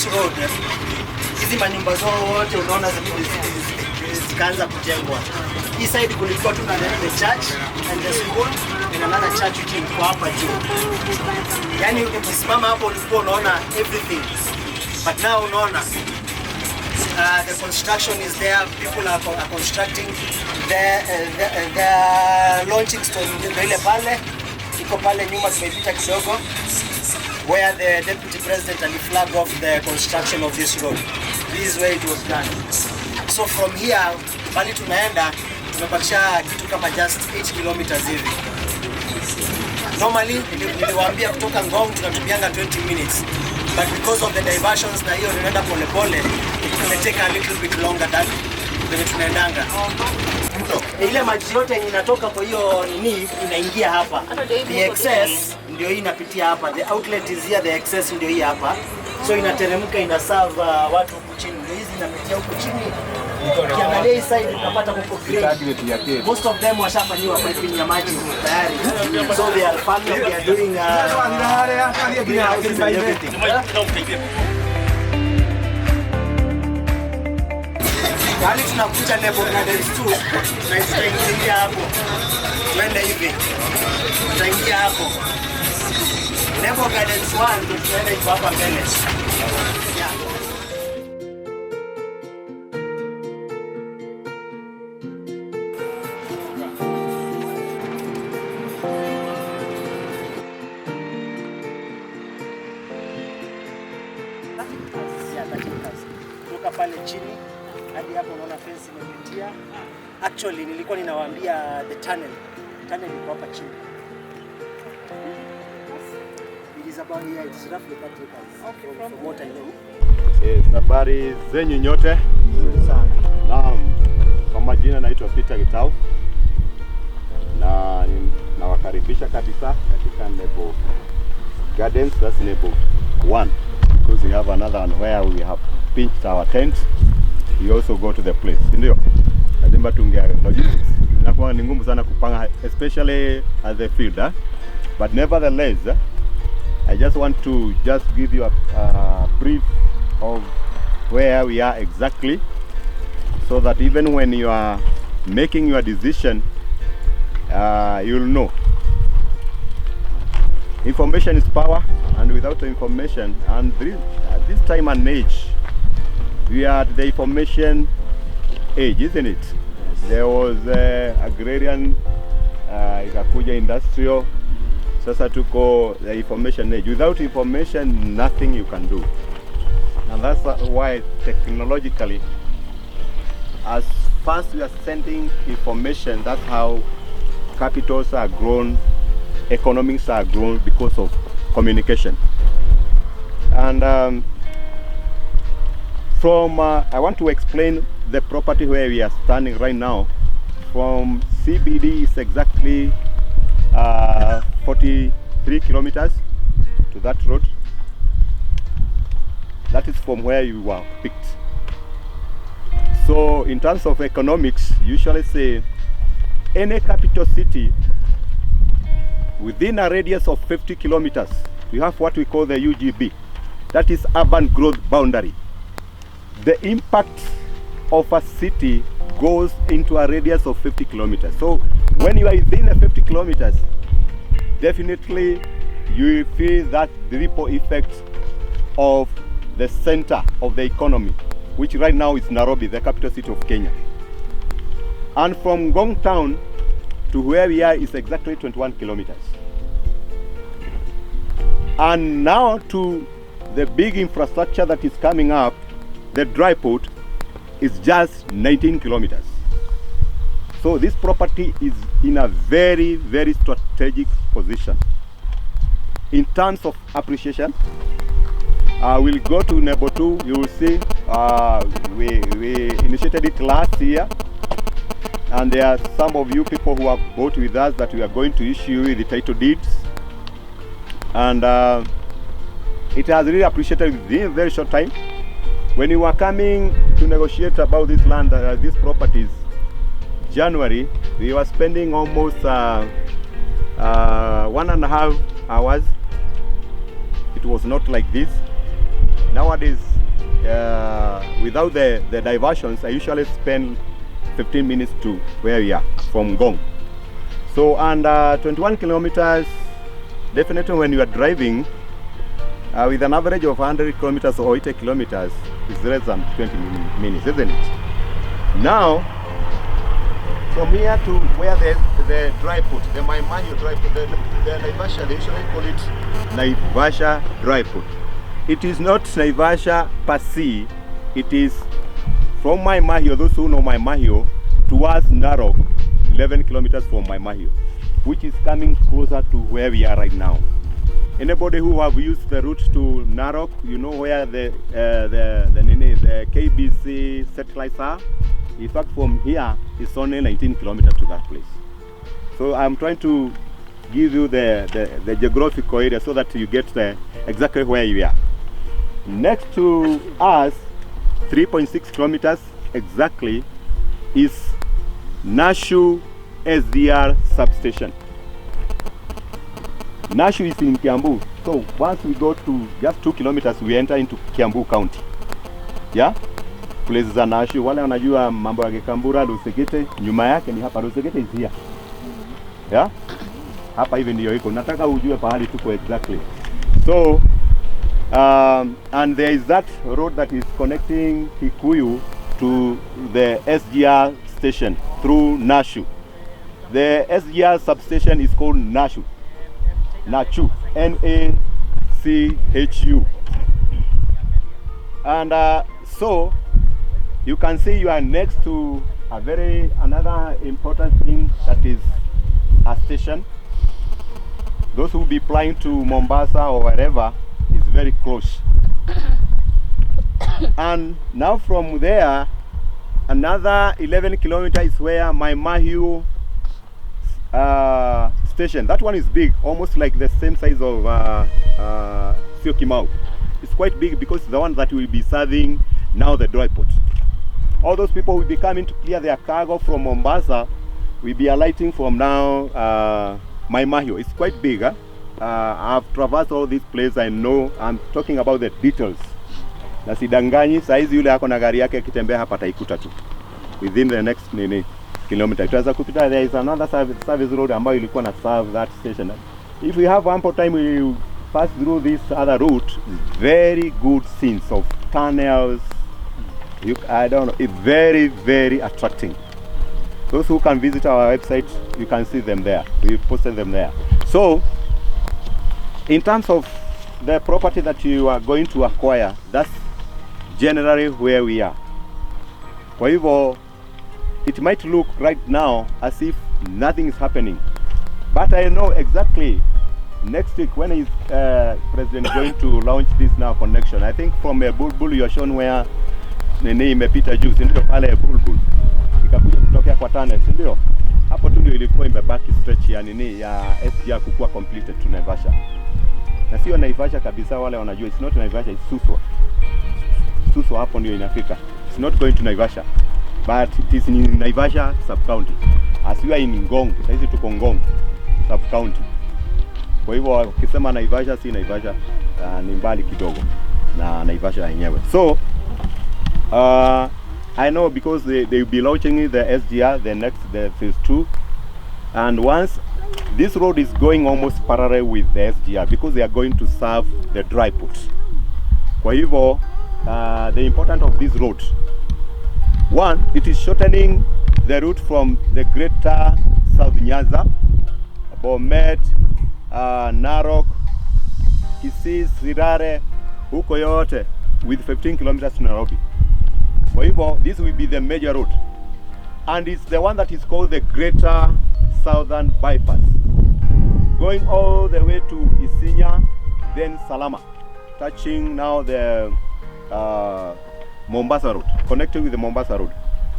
this road, hizi manyumba zote unaona zikaanza kujengwa. Hii side kulikuwa tu na the church and the school and another church which ilikuwa hapa juu. Yani ukisimama hapo ulikuwa unaona everything. But now unaona the construction is there, people are constructing, the launching stone ile pale iko pale nyuma tumepita kidogo, where the deputy president and flag off the construction of this road. This is where it was done. So from here bali tunaenda tumebakisha kitu kama just 8 kilometers hivi. Normally niliwaambia kutoka Ngong tunatumianga 20 minutes, but because of the diversions na hiyo tunaenda pole pole, it will take a little bit longer than vile tunaendanga. Ile maji yote inatoka kwa hiyo nini inaingia hapa. The excess ndio hii inapitia hapa. The outlet is here, the excess ndio hii hapa. So inateremka ina serve watu huku chini. Ndio hizi inapitia huku chini. Ukiangalia hii side utapata huko green. Most of them washafanyiwa piping ya maji tayari. So they are farming, they are doing greenhouses and everything. Hali tunakuja Nebo Gardens 2, tunaingia hapo. Tuende hivi. Tutaingia hapo. Nebo Gardens 1 ndio tunaenda hivi hapa mbele. Yeah. Kutoka pale chini hadi hapo unaona fence imepitia. Actually nilikuwa ninawaambia the tunnel iko hapa chini. It is about here, it's roughly 30 acres. Okay, from what I know. Yes, habari zenyu nyote. Naam, kwa majina naitwa Peter Gitau. Na nawakaribisha kabisa katika Nebo Gardens, that's Nebo 1. Because we have another one where we have pitched our tent. We also go to the place. Ndio. Lazima tungia logistics. Inakuwa ni ngumu sana kupanga, especially at the field. But nevertheless, I just want to give you a brief of where we are exactly, so that even when you are making your decision, you'll know. Information is power, and without information, and at this time and age, we are at the information age, isn't it? Yes. There was agrarian, ikakuja industrial, sasa tuko the information age. Without information, nothing you can do. And that's why technologically, as fast we are sending information, that's how capitals are grown, economics are grown because of communication. And I want to explain the property where we are standing right now. From CBD is exactly 43 kilometers to that road. That is from where you were picked. So in terms of economics, usually say any capital city within a radius of 50 kilometers, we have what we call the UGB. That is urban growth boundary. The impact of a city goes into a radius of 50 kilometers. So when you are within the 50 kilometers, definitely you will feel that the ripple effect of the center of the economy, which right now is Nairobi, the capital city of Kenya. And from Ngong town to where we are is exactly 21 kilometers. And now to the big infrastructure that is coming up, the dry port, is just 19 kilometers. So this property is in a very, very strategic position. In terms of appreciation, we'll go to Nebo 2, you will see we initiated it last year, and there are some of you people who have bought with us that we are going to issue the title deeds, and it has really appreciated within a very short time. When you were coming to negotiate about this land, these properties, January, we were spending almost 1.5 hours. It was not like this. Nowadays, without the diversions, I usually spend 15 minutes to where we are from Ngong. So, and 21 kilometers, definitely when you are driving with an average of 100 kilometers or 80 kilometers, it's less than 20 minutes, isn't it? Now, from here to where the dry port, the Maimahio dry port, the Naivasha, they usually call it Naivasha dry port. It is not Naivasha per se, it is from Maimahio, those who know Maimahio, towards Narok, 11 kilometers from Maimahio, which is coming closer to where we are right now. Anybody who have used the route to Narok, you know where the KBC satellites are. In fact, from here, it's only 19 kilometers to that place. So I'm trying to give you the geographical area so that you get exactly where you are. Next to us, 3.6 kilometers exactly, is Nashu SDR substation. Nashu is in Kiambu. So once we go to just 2 kilometers, we enter into Kiambu County. Yeah? Places za Nashu, wale wanajua mambo ya Kikambura, Lusekete, nyuma yake ni hapa. Lusekete is here. Yeah? Hapa hivi ndio iko. Nataka ujue pahali tuko exactly. So, and there is that road that is connecting Kikuyu to the SGR station through Nashu. The SGR substation is called Nashu. Nachu. N-A-C-H-U. And so, you can see you are next to another important thing, that is a station. Those who will be flying to Mombasa or wherever is very close. And now from there, another 11 kilometers is where Maimahio station. That one is big, almost like the same size of Syokimau. It's quite big because it's the one that will be serving now the dry port. All those people will be coming to clear their cargo from Mombasa will be alighting from now Maimahio. It's quite big. I've traversed all these places. I know. I'm talking about the details. Na sidanganyi, saizi yule hako na gari yake akitembea hapa ataikuta tu. Within the next kilometer. Tuweza kupita, there is another service road ambayo ilikuwa na serve that station. If we have ample time, we will pass through this other route. Very good scenes of tunnels. I don't know, it's very, very attracting. Those who can visit our website, you can see them there. We posted them there. So, in terms of the property that you are going to acquire, that's generally where we are. Kwa hivyo, it might look right now as if nothing is happening. But I know exactly next week when is President going to launch this now connection. I think from a Bulbul you are shown where nini imepita juu, si ndio? Pale Bulbul ikakuja kutokea kwa tunnel, si ndio? Hapo tu ndio ilikuwa imebaki stretch ya nini ya SGR kukua completed to Naivasha. Na sio Naivasha kabisa, wale wanajua it's not Naivasha, it's Suswa. Suswa hapo ndio inafika. It's not going to Naivasha, but it is in Naivasha sub-county. As we are in Ngong, sasa tuko Ngong sub-county. Kwa hivyo ukisema Naivasha si Naivasha, ni mbali kidogo na Naivasha yenyewe. So I know because they will be launching the SGR, the phase 2, and once this road is going almost parallel with the SGR because they are going to serve the dry port. Kwa hivyo, the importance of this road, one, it is shortening the route from the greater South Nyanza, Bomet, Narok, Kisii, Sirare, huko yote with 15 kilometers to Nairobi. Kwa hivyo, this will be the major route, and it's the one that is called the Greater Southern Bypass, going all the way to Isinya, then Salama, touching now the Mombasa Road, connecting with the Mombasa Road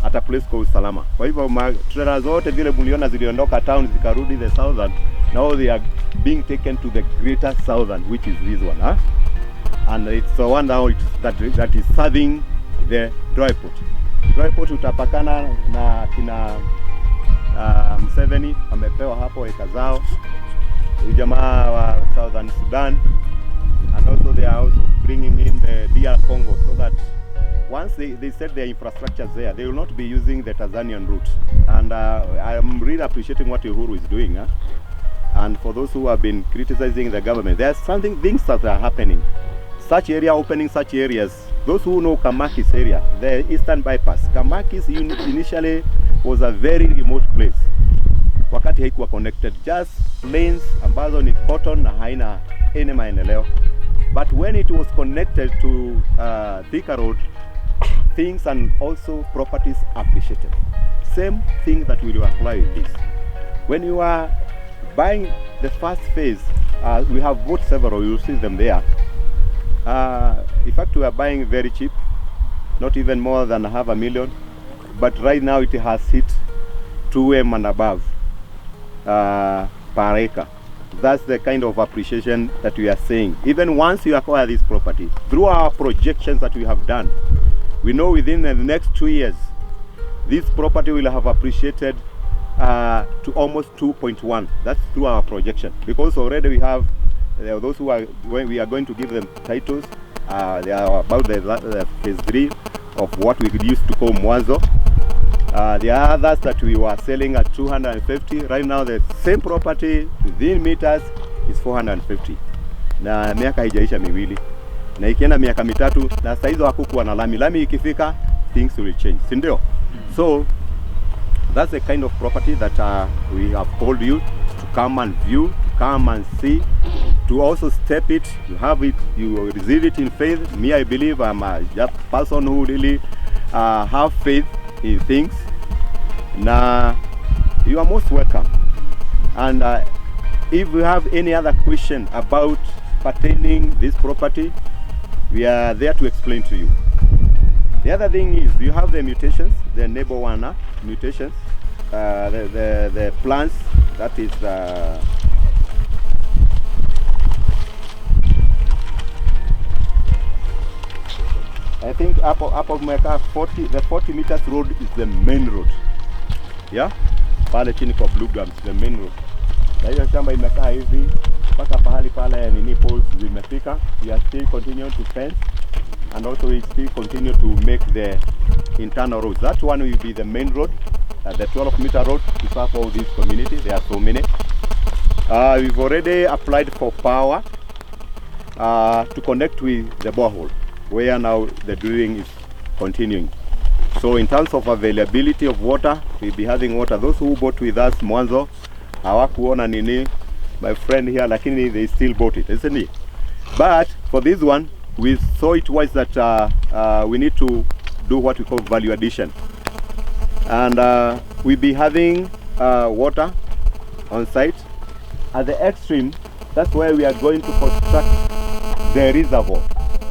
at a place called Salama. Kwa hivyo trailer zote vile mliona ziliondoka town zikarudi the southern, now they are being taken to the Greater Southern, which is this one, huh? And it's the one now that is serving the dry port. Dry port utapakana na kina Museveni, amepewa hapo eka zao, jamaa wa Southern Sudan, and also they are also bringing in the DR Congo, so that once they set their infrastructures there, they will not be using the Tanzanian route. And I'm really appreciating what Uhuru is doing. Huh? And for those who have been criticizing the government, there are things that are happening. Such area, opening such areas. Those who know Kamakis area, the Eastern Bypass. Kamakis initially was a very remote place. Wakati haikuwa connected, just lanes ambazo ni cotton na haina any maendeleo. But when it was connected to Thika Road, things and also properties appreciated. Same thing that will apply in this. When you are buying the first phase, we have bought several, you'll see them there. In fact, we are buying very cheap, not even more than $500,000. But right now it has hit 2M and above per acre. That's the kind of appreciation that we are saying. Even once you acquire this property, through our projections that we have done, we know within the next 2 years, this property will have appreciated to almost 2.1. That's through our projection. Because already we have those who are, when we are going to give them titles, they are about the phase 3 of what we could use to call Mwanzo. The others that we were selling at 250, right now the same property within meters is 450. Na miaka haijaisha miwili. Na ikienda miaka mitatu, na saa hizo hakukuwa na lami. Lami ikifika, things will change. Si ndio? So, that's the kind of property that we have called you to come and view, to come and see, to also step it, you have it, you receive it in faith. Me, I believe I'm a person who really have faith in things. Now, you are most welcome. And if you have any other question about pertaining this property, we are there to explain to you. The other thing is, you have the mutations, the Nebo mutations, the plants, that is I think up of Mecca 40, the 40 meters road is the main road. Yeah? Pale chini kwa Blue Gums, the main road. Na hiyo shamba imekaa hivi mpaka pahali pale nini poles zimefika. We are still continuing to fence, and also we still continue to make the internal roads. That one will be the main road, the 12-meter road to serve all this community. There are so many. We've already applied for power to connect with the borehole, where now the drilling is continuing. So in terms of availability of water, we'll be having water. Those who bought with us Mwanzo, hawakuona nini, my friend here, lakini they still bought it, isn't it? But for this one, we saw it was that we need to do what we call value addition. And we'll be having water on site. At the extreme, that's where we are going to construct the reservoir.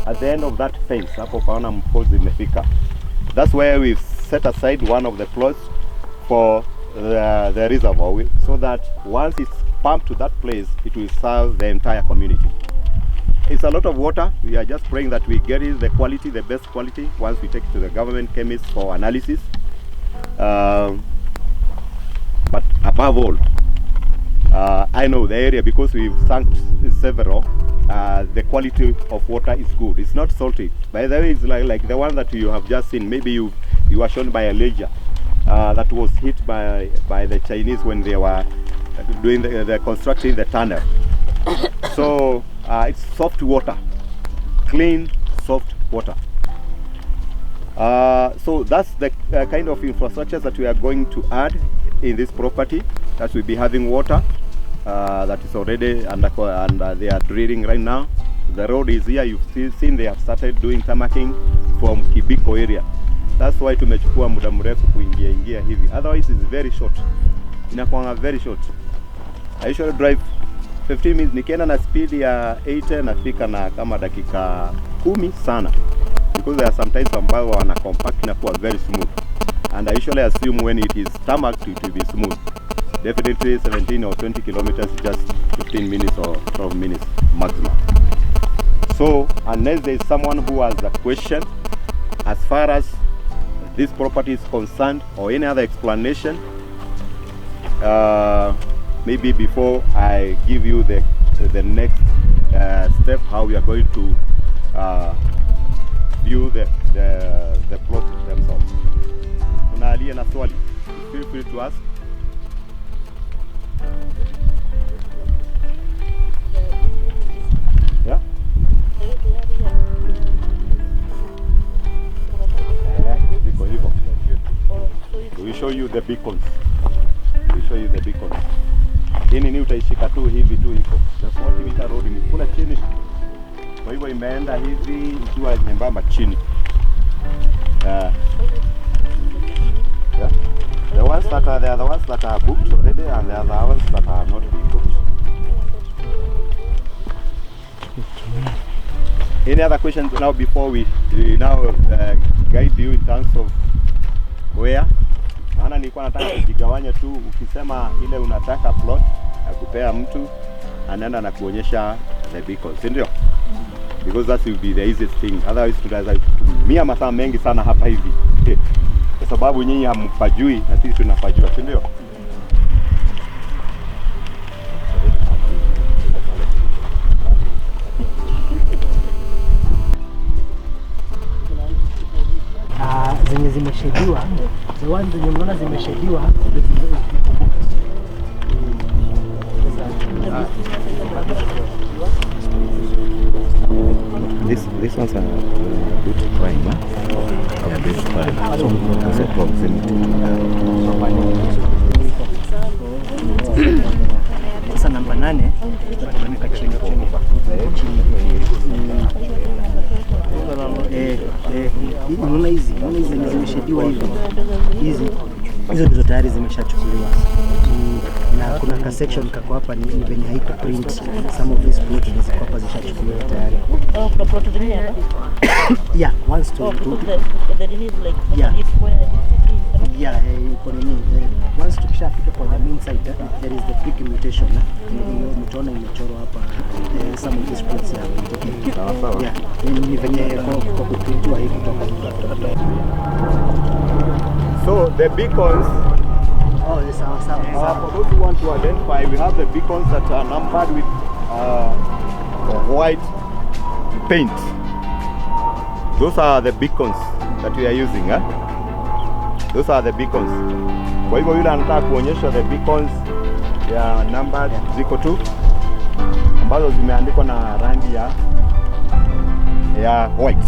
At the end of that fence, hapo paona mpozi imefika. That's where we've set aside one of the plots for the reservoir, so that once it's pumped to that place, it will serve the entire community. It's a lot of water. We are just praying that we get it the quality, the best quality, once we take it to the government chemists for analysis. But above all, I know the area, because we've sunk several, the quality of water is good. It's not salty. By the way, it's like the one that you have just seen. Maybe you were shown by a ledger that was hit by the Chinese when they were doing the constructing the tunnel. So it's soft water, clean, soft water. So that's the kind of infrastructure that we are going to add in this property. That will be having water. That is already under they are drilling right now. The road is here. You've seen they have started doing tamaking from Kibiko area. That's why tumechukua muda mrefu kuingia hivi. Otherwise it's very short. Inakuwa very short. I usually drive 15 minutes. Nikienda na speed ya 80 nafika na kama dakika 10 sana. Because there are sometimes ambao wana compact na kuwa very smooth. And I usually assume when it is tarmacked it will be smooth. Definitely 17 or 20 kilometers, just 15 minutes or 12 minutes maximum. So unless there is someone who has a question as far as this property is concerned, or any other explanation, maybe before I give you the next step, how we are going to view the plots themselves. Kuna aliye na swali, feel free to ask. Yeah? Ziko hivyo. We show you the beacons. We show you the beacons. Hii ni utaishika tu hivi tu iko. That's what meter road ni kula chini. Kwa hivyo imeenda hivi ikiwa nyembamba chini. Yeah. The ones that are there, the ones that are booked already, and the other ones that are not being booked. Any other questions now before we now guide you in terms of where? Maana nilikuwa nataka kujigawanya tu, ukisema ile unataka plot akupea mtu anaenda na kuonyesha the beacons, ndio? Because that will be the easiest thing. Otherwise tunaweza tumia masaa mengi sana hapa hivi. Kwa sababu nyinyi hampajui na sisi tunapajua, ndio? Zenye zimeshediwa, the ones zenye mnaona zimeshediwa This one's a bit prime, huh? Yeah, a bit prime. So there's a proximity to sasa namba 8 tunaweka chini. Unaona hizi zimeshediwa hivi. Hizo ndizo tayari zimeshachukuliwa. Na kuna ka section kako hapa ni venye haiko print. Some of these plots ziko hapa zishachukuliwa tayari. Kuna plot zingine hapa? Yeah, once to the release like if where iko nini? Once tukishafika kwa the main site, there is the quick mutation. Mtaona imechorwa hapa some of these plots have been taken. sawa. Yeah, ni venye kwa kuprintiwa hii kutoka hivi. So the beacons, for those who want to identify, we have the beacons that are numbered with white paint. Those are the beacons that we are using, eh? Those are the beacons. Kwa hivyo yule anataka kuonyesha the beacons ya numbered ziko tu ambazo zimeandikwa na rangi ya white.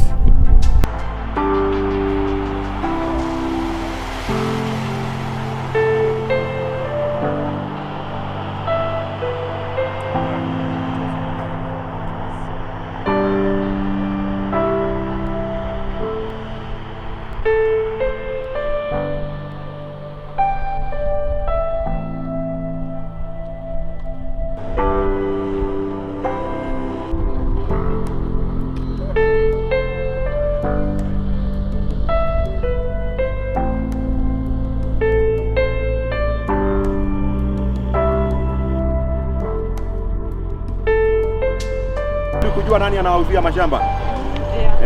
Kujua nani anawauzia mashamba.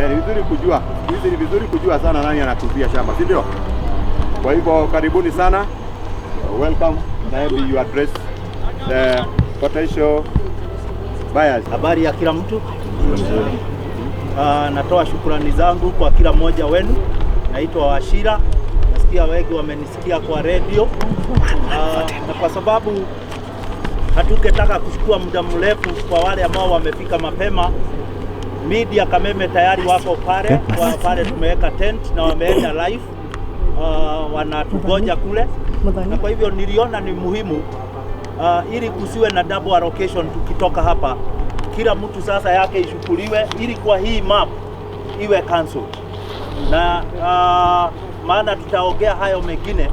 Ni vizuri kujua. Hizi ni vizuri kujua sana nani anakuuzia shamba, si ndio? Kwa hivyo karibuni sana. Welcome. Maybe you address the potential buyers. Habari ya kila mtu. Natoa shukrani zangu kwa kila mmoja wenu. Naitwa Washira. Nasikia wengi wamenisikia kwa radio. Na kwa sababu hatungetaka kuchukua muda mrefu kwa wale ambao wamefika mapema, media Kameme tayari wako pale tumeweka tent na wameenda live, wanatugoja kule. Na kwa hivyo niliona ni muhimu ili kusiwe na double allocation tukitoka hapa, kila mtu sasa yake ishukuliwe ili kwa hii map iwe cancelled. Na maana tutaongea hayo mengine,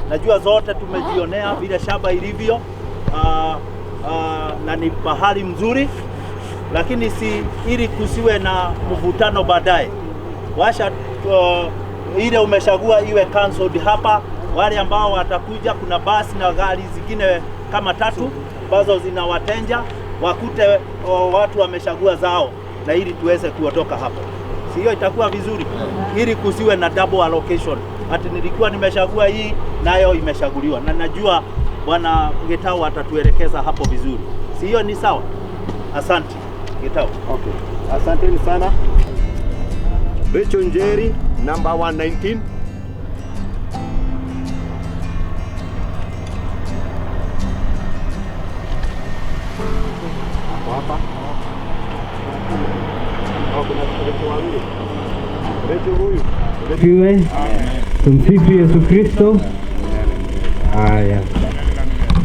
najua zote tumejionea vile shamba ilivyo. Na ni bahari mzuri, lakini si ili kusiwe na mvutano baadaye. Washa ile umeshagua iwe cancelled hapa. Wale ambao watakuja, kuna basi na gari zingine kama 3 ambazo zinawatenja, wakute watu wameshagua zao, na ili tuweze kuotoka hapa. Si hiyo itakuwa vizuri, ili kusiwe na double allocation. Ati nilikuwa nimeshagua hii nayo imeshaguliwa, na najua Bwana Getao atatuelekeza hapo vizuri. Si hiyo ni sawa? Asante Getao. Okay. Asanteni sana. Rachel Njeri, number 119. Hapa. Sifiwe. Tumsifu Yesu Kristo. Haya.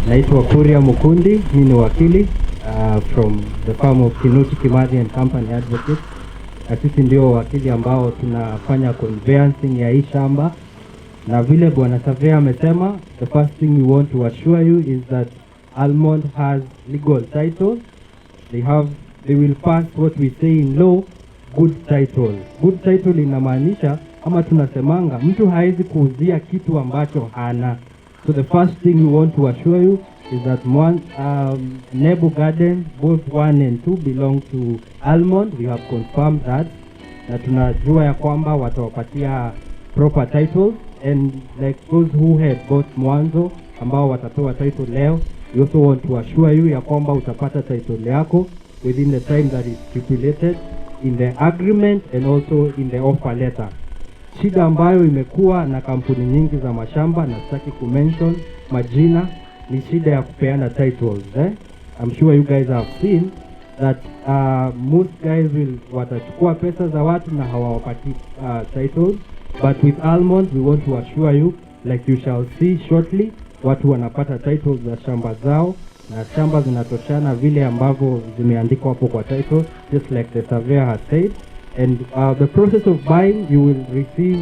Naitwa Kuria Mukundi, mimi ni wakili from the firm of Kinuti Kimathi and Company Advocate. Sisi ndio wakili ambao tunafanya conveyancing ya hii shamba, na vile bwana Surveyor amesema, the first thing we want to assure you is that Almond has legal title. They will pass what we say in law, good title. Good title inamaanisha ama tunasemanga mtu haizi kuuzia kitu ambacho hana. So the first thing we want to assure you is that Nebo Garden, both 1 and 2 belong to Almond. We have confirmed that. Na tunajua ya kwamba watawapatia proper titles, and like those who had bought mwanzo ambao watapewa title leo, we also want to assure you ya kwamba utapata title yako within the time that is stipulated in the agreement and also in the offer letter. Shida ambayo imekuwa na kampuni nyingi za mashamba, na sitaki kumention majina, ni shida ya kupeana titles. I'm sure you guys have seen that most guys watachukua pesa za watu na hawawapati titles, but with Almond we want to assure you, like you shall see shortly, watu wanapata titles za shamba zao, na shamba zinatoshana vile ambavyo zimeandikwa hapo kwa title, just like the surveyor has said. And the process of buying, you will receive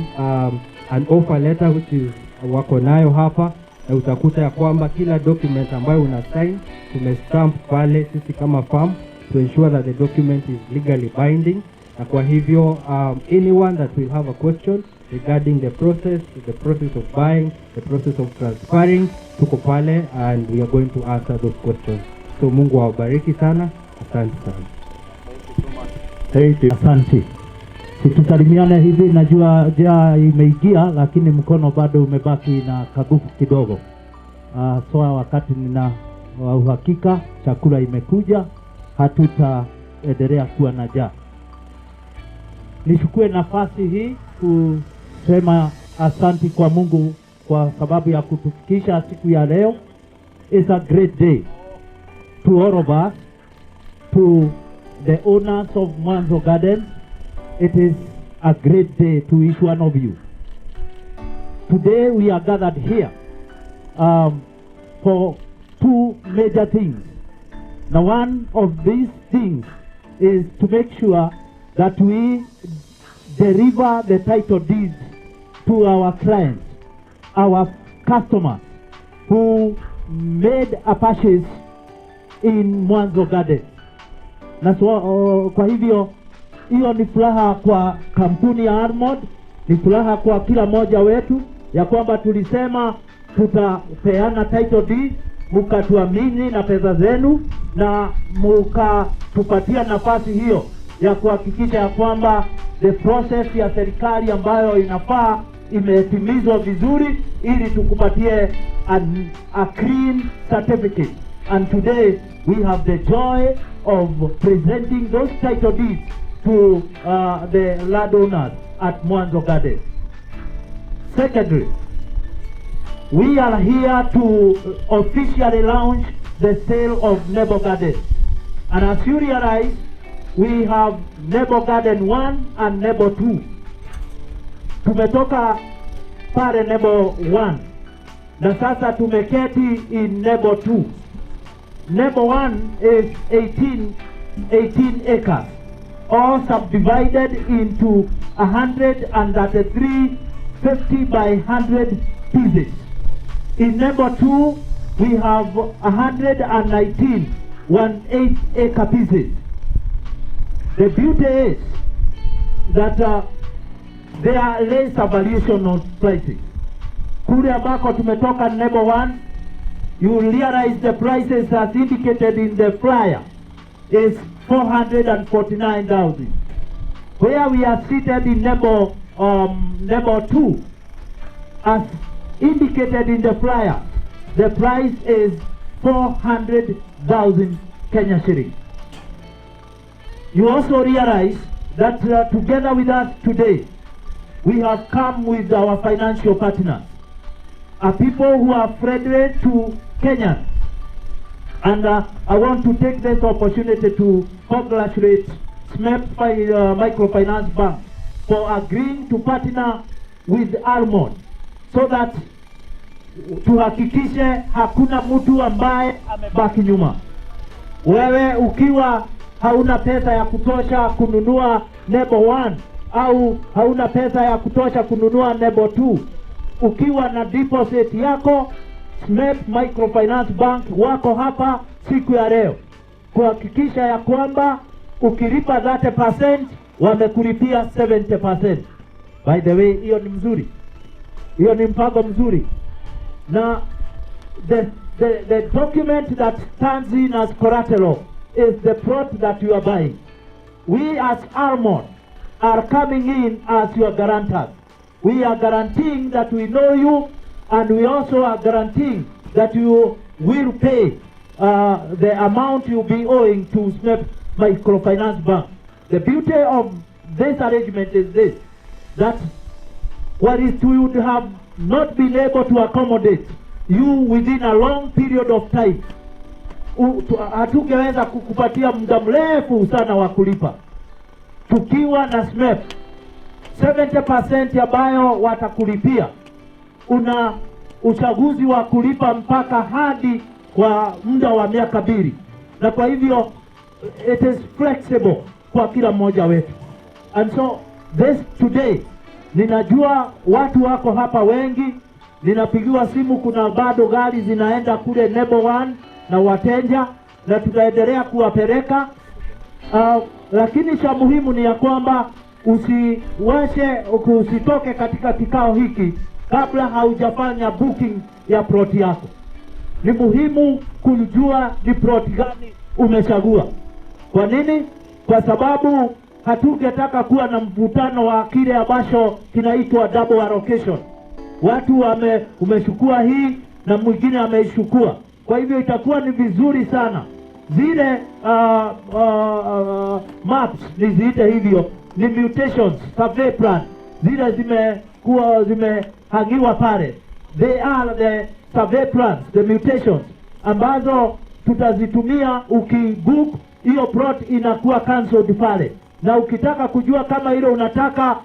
an offer letter which is wako nayo hapa, na utakuta ya kwamba kila document ambayo una sign tumestamp pale sisi kama firm to ensure that the document is legally binding. Na kwa hivyo anyone that will have a question regarding the process of buying, the process of transferring, tuko pale and we are going to answer those questions. So Mungu awabariki sana. Asante sana. Thank you. Asante. Situsalimiane hivi, najua jaa imeingia lakini mkono bado umebaki na kagufu kidogo. So wakati nina uhakika chakula imekuja, hatutaendelea kuwa na jaa. Nichukue nafasi hii kusema asante kwa Mungu kwa sababu ya kutufikisha siku ya leo. It's a great day to all of us, to the owners of Mwanzo Garden. It is a great day to each one of you. Today we are gathered here for two major things. Now, one of these things is to make sure that we deliver the title deed to our clients, our customers who made a purchase in Mwanzo Garden. Na kwa hivyo hiyo ni furaha kwa kampuni ya Almond, ni furaha kwa kila mmoja wetu ya kwamba tulisema tutapeana title deed, mkatuamini na pesa zenu, na mkatupatia nafasi hiyo ya kuhakikisha ya kwamba the process ya serikali ambayo inafaa imetimizwa vizuri ili tukupatie a clean certificate. And today we have the joy of presenting those title deeds to the landowners at Mwanzo Garden. Secondly, we are here to officially launch the sale of Nebo Garden. And as you realize, we have Nebo Garden 1 and Nebo 2. Tumetoka pale Nebo 1 na sasa tumeketi in Nebo 2. Nebo 1 is 18 acres, all subdivided into 133 50 by 100 pieces. In Nebo 2, we have 119 1/8 acre pieces. The beauty is that there are less variation of prices. Kule ambako tumetoka Nebo 1, you will realize the prices as indicated in the flyer is 449,000. Where we are seated in Nebo 2, as indicated in the flyer, the price is 400,000 Kenya shillings. You also realize that together with us today, we have come with our financial partners, people who are friendly to Kenyans. And I want to take this opportunity to congratulate SMEP Microfinance Bank for agreeing to partner with Almond so that tuhakikishe hakuna mtu ambaye amebaki nyuma. Wewe ukiwa hauna pesa ya kutosha kununua Nebo 1 au hauna pesa ya kutosha kununua Nebo 2, ukiwa na deposit yako, SMEP Microfinance Bank wako hapa siku ya leo kuhakikisha ya kwamba ukilipa 30% wamekulipia 70%. By the way, hiyo ni mzuri, hiyo ni mpango mzuri. Na the document that stands in as collateral is the plot that you are buying. We as Almond are coming in as your guarantors. We are guaranteeing that we know you, and we also are guaranteeing that you will pay the amount you'll be owing to SMEP Microfinance Bank. The beauty of this arrangement is this, that what is we would have not been able to accommodate you within a long period of time. Hatungeweza kukupatia muda mrefu sana wa kulipa. Tukiwa na SMEP 70% ambayo watakulipia, una uchaguzi wa kulipa mpaka hadi kwa muda wa miaka 2, na kwa hivyo it is flexible kwa kila mmoja wetu. And so this today, ninajua watu wako hapa wengi, ninapigiwa simu, kuna bado gari zinaenda kule Nebo 1 na Watenja, na tutaendelea kuwapeleka. Lakini cha muhimu ni ya kwamba usitoke katika kikao hiki kabla haujafanya booking ya plot yako. Ni muhimu kujua ni plot gani umechagua. Kwa nini? Kwa sababu hatungetaka kuwa na mvutano wa kile ambacho kinaitwa double allocation. Watu umechukua hii na mwingine ameichukua. Kwa hivyo itakuwa ni vizuri sana zile maps, niziite hivyo, ni mutations survey plan, zile zimehangiwa pale. They are the survey plans, the mutations ambazo tutazitumia. Ukibook hiyo plot inakuwa cancelled pale, na ukitaka kujua kama ile unataka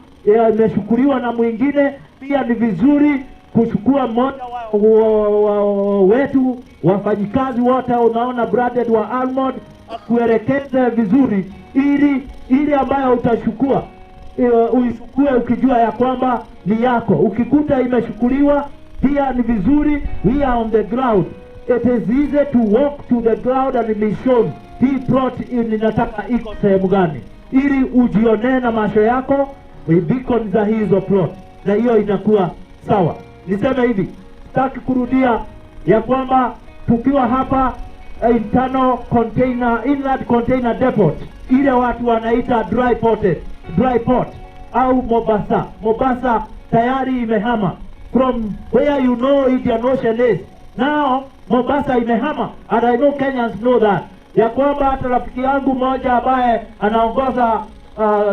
imeshukuriwa na mwingine, pia ni vizuri kuchukua mmoja wetu wafanyikazi wote unaona branded wa Almond kuelekeza vizuri, ili ambayo utachukua uichukue ukijua ya kwamba ni yako. Ukikuta imeshukuriwa, pia ni vizuri, we are on the ground, it is easy to walk to the ground and be shown hii plot inataka iko sehemu gani, ili ujionee na macho yako beacon za hizo plot, na hiyo inakuwa sawa. Niseme hivi, sitaki kurudia ya kwamba tukiwa hapa inland container depot, ile watu wanaita dry port au Mombasa tayari imehama from where you know Indian Ocean is. Now Mombasa imehama, and I know Kenyans know that, ya kwamba hata rafiki yangu mmoja ambaye anaongoza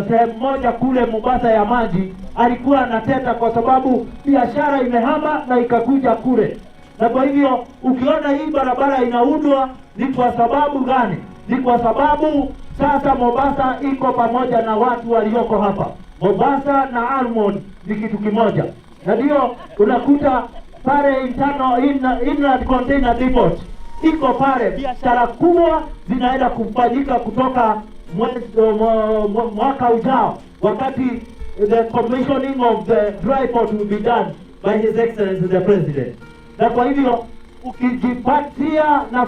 sehemu moja kule Mombasa ya maji alikuwa anateta kwa sababu biashara imehama na ikakuja kule. Na kwa hivyo ukiona hii barabara inaundwa, ni kwa sababu gani? Ni kwa sababu sasa Mombasa iko pamoja na watu walioko hapa. Mombasa na Almond ni kitu kimoja, na ndio unakuta pale inland container depot iko pale, biashara kubwa zinaenda kufanyika kutoka mwaka ujao, wakati the commissioning of the dry port will be done by His Excellency the President. Na kwa hivyo ukijipatia na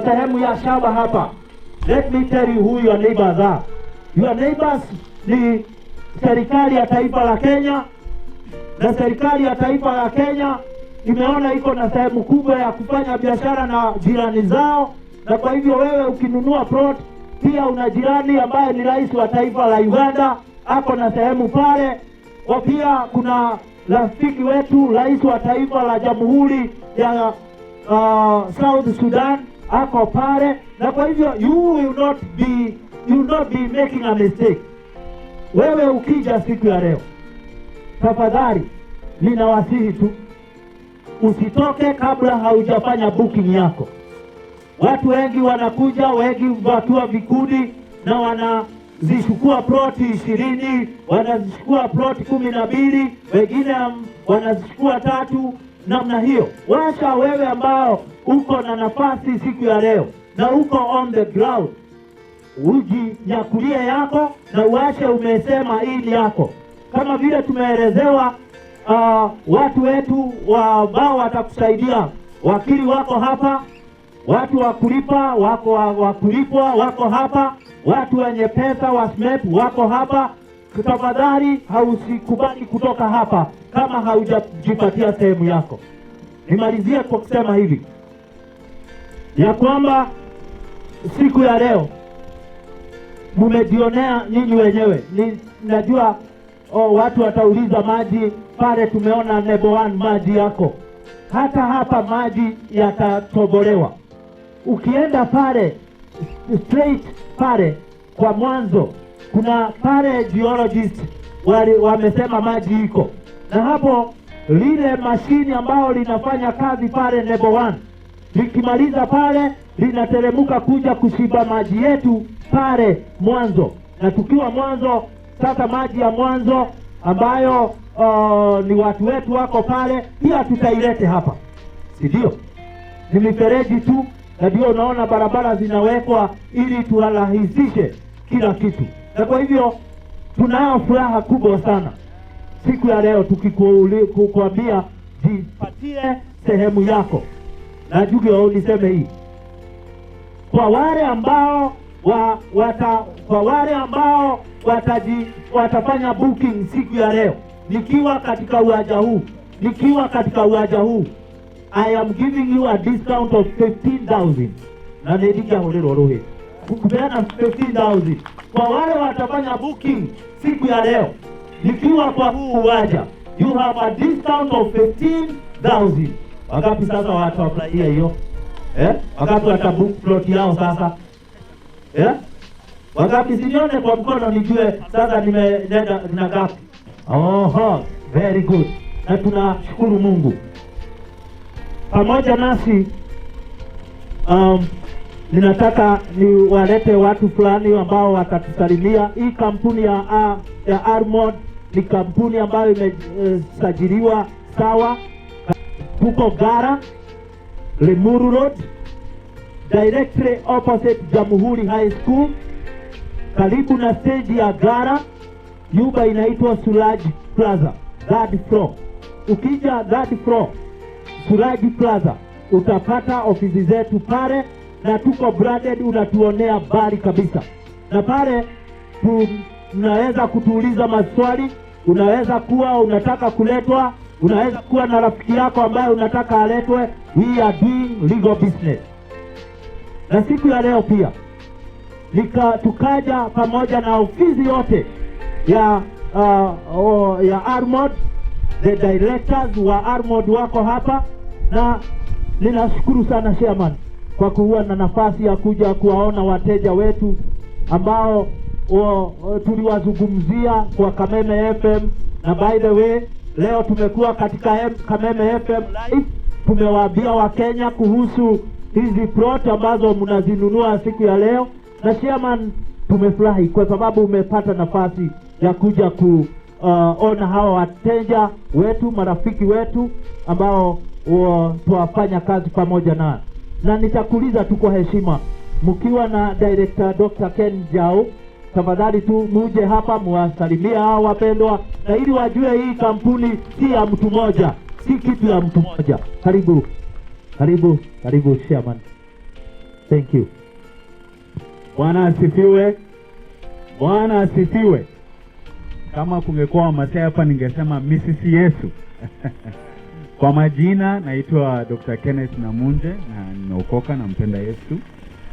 sehemu ya shamba hapa, let me tell you who your neighbors are. Your neighbors ni serikali ya taifa la Kenya, na serikali ya taifa la Kenya imeona iko na sehemu kubwa ya kufanya biashara na jirani zao. Na kwa hivyo wewe ukinunua plot, pia una jirani ambaye ni rais wa taifa la Uganda, ako na sehemu pale. Kwa pia kuna rafiki wetu rais wa taifa la Jamhuri ya South Sudan ako pale. Na kwa hivyo you will not be making a mistake. wewe ukija siku ya leo, tafadhali ninawasihi tu usitoke kabla haujafanya booking yako. Watu wengi wanakuja, wengi watu wa vikundi, na wanazichukua ploti 20, wanazichukua ploti 12, wengine wanazichukua 3 namna hiyo. Washa wewe ambao uko na nafasi siku ya leo na uko on the ground, ujinyakulie yako na uache umesema hii yako. Kama vile tumeelezewa, watu wetu ambao watakusaidia, wakili wako hapa, watu wa kulipa wako, wa kulipwa wako hapa, watu wenye pesa wa SMEP wako hapa. Tafadhali hausikubali kutoka hapa kama haujajipatia sehemu yako. Nimalizie kwa kusema hivi ya kwamba siku ya leo mumejionea nyinyi wenyewe. Najua watu watauliza maji pale, tumeona Nebo 1 maji yako. Hata hapa maji yatatobolewa. Ukienda pale straight pale kwa mwanzo, kuna pale geologist wamesema maji iko, na hapo lile mashini ambao linafanya kazi pale Nebo 1 likimaliza pale linateremka kuja kushiba maji yetu pale mwanzo. Na tukiwa mwanzo sasa, maji ya mwanzo ambayo ni watu wetu wako pale, pia tutailete hapa, si ndio? Ni mifereji tu, na ndio unaona barabara zinawekwa ili turahisishe kila kitu. Na kwa hivyo tunayo furaha kubwa sana siku ya leo tukikuambia jipatie sehemu yako. Na Jugio uniseme hii kwa wale ambao watafanya booking siku ya leo, nikiwa katika uwanja huu, I am giving you a discount of 15,000. Na nedikia hodero rohe kupeana 15,000 kwa wale watafanya booking siku ya leo nikiwa kwa huu uwanja. You have a discount of 15,000. Wakati sasa watu wafurahia hiyo, wakati watabook plot yao sasa, wakati sinione kwa mkono nijue sasa nimeenda na gapi. Very good. Na tunashukuru Mungu pamoja nasi. Ninataka niwalete watu fulani ambao watatusalimia. Hii kampuni ya Almond ni kampuni ambayo imesajiliwa sawa. Tuko Gara, Limuru Road, directly opposite Jamhuri High School, karibu na stage ya Gara. Nyumba inaitwa Suraji Plaza, 3rd floor. Ukija 3rd floor Suraji Plaza utapata ofisi zetu pale, na tuko branded, unatuonea bari kabisa. Na pale unaweza kutuuliza maswali, unaweza kuwa unataka kuletwa, unaweza kuwa na rafiki yako ambaye unataka aletwe. We are doing legal business. Na siku ya leo pia tukaja pamoja na ofisi yote ya Almond. The directors wa Almond wako hapa, na ninashukuru sana chairman kwa kuwa na nafasi ya kuja kuwaona wateja wetu ambao tuliwazungumzia kwa Kameme FM. Na by the way, leo tumekuwa katika Kameme FM live, tumewaambia Wakenya kuhusu hizi plot ambazo mnazinunua siku ya leo. Na chairman, tumefurahi kwa sababu umepata nafasi ya kuja kuona hawa wateja wetu, marafiki wetu ambao tuwafanya kazi pamoja na. Na nitakuuliza tu kwa heshima, mkiwa na Director Dr. Ken Jao, tafadhali tu muje hapa muwasalimia hao wapendwa, na ili wajue hii kampuni si ya mtu mmoja, si kitu ya mtu mmoja. Karibu chairman. Thank you. Bwana asifiwe. Bwana asifiwe. Kama kungekuwa Wamasai hapa ningesema Mrs. Yesu. Kwa majina naitwa Dr. Kenneth Namunje na nimeokoka na mpenda Yesu.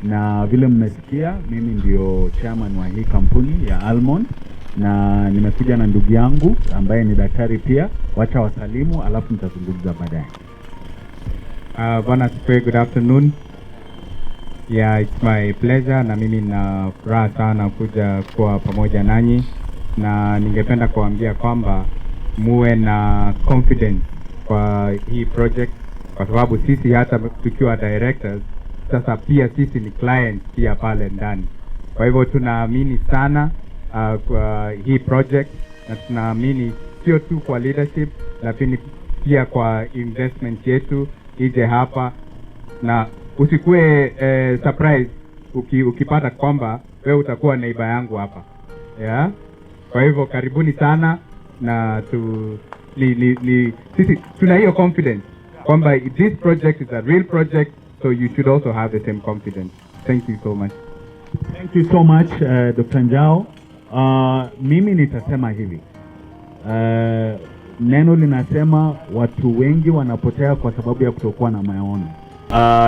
Na vile mmesikia, mimi ndio chairman wa hii kampuni ya Almond, na nimekuja na ndugu yangu ambaye ni daktari pia. Wacha wasalimu alafu nitazungumza baadaye. Bwana asifiwe. Good afternoon. Yeah, it's my pleasure, na mimi na furaha sana kuja kwa pamoja nanyi na ningependa kuambia kwamba muwe na confidence kwa hii project, kwa sababu sisi hata tukiwa directors sasa pia sisi ni clients pia pale ndani. Kwa hivyo tunaamini sana kwa hii project, na tunaamini sio tu kwa leadership lakini pia kwa investment yetu ije hapa, na usikue surprise ukipata kwamba wewe utakuwa neighbor yangu hapa. Yeah? Kwa hivyo karibuni sana, na sisi tuna hiyo confidence kwamba this project is a real project, so you should also have the same confidence. Thank you so much. Thank you so much Dr. Njao. Mimi nitasema hivi. Neno linasema watu wengi wanapotea kwa sababu ya kutokuwa na maono.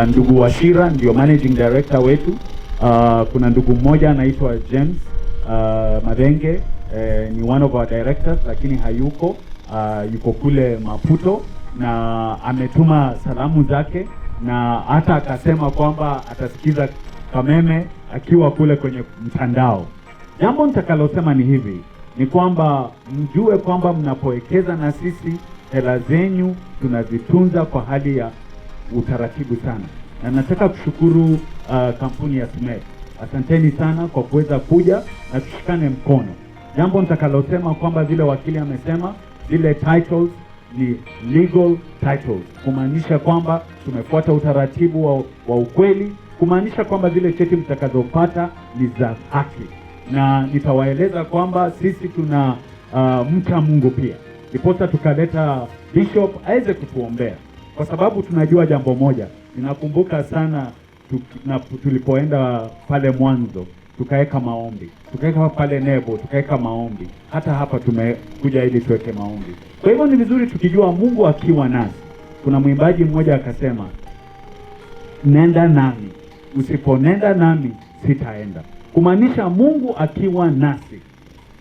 Ndugu Washira ndio managing director wetu. Kuna ndugu mmoja anaitwa James Madenge, ni one of our directors lakini hayuko, yuko kule Maputo, na ametuma salamu zake, na hata akasema kwamba atasikiza Kameme akiwa kule kwenye mtandao. Jambo nitakalosema ni hivi, ni kwamba mjue kwamba mnapowekeza na sisi, hela zenyu tunazitunza kwa hali ya utaratibu sana, na nataka kushukuru kampuni ya SMED. Asanteni sana kwa kuweza kuja na tushikane mkono. Jambo nitakalosema kwamba vile wakili amesema, zile titles ni legal titles, kumaanisha kwamba tumefuata utaratibu wa ukweli, kumaanisha kwamba zile cheti mtakazopata ni za haki, na nitawaeleza kwamba sisi tuna mcha Mungu pia, ndiposa tukaleta bishop aweze kutuombea, kwa sababu tunajua jambo moja. Ninakumbuka sana tulipoenda pale mwanzo tukaweka maombi, tukaweka pale Nebo tukaweka maombi, hata hapa tumekuja ili tuweke maombi. Kwa hivyo ni vizuri tukijua Mungu akiwa nasi. Kuna mwimbaji mmoja akasema, nenda nami, usiponenda nami sitaenda, kumaanisha Mungu akiwa nasi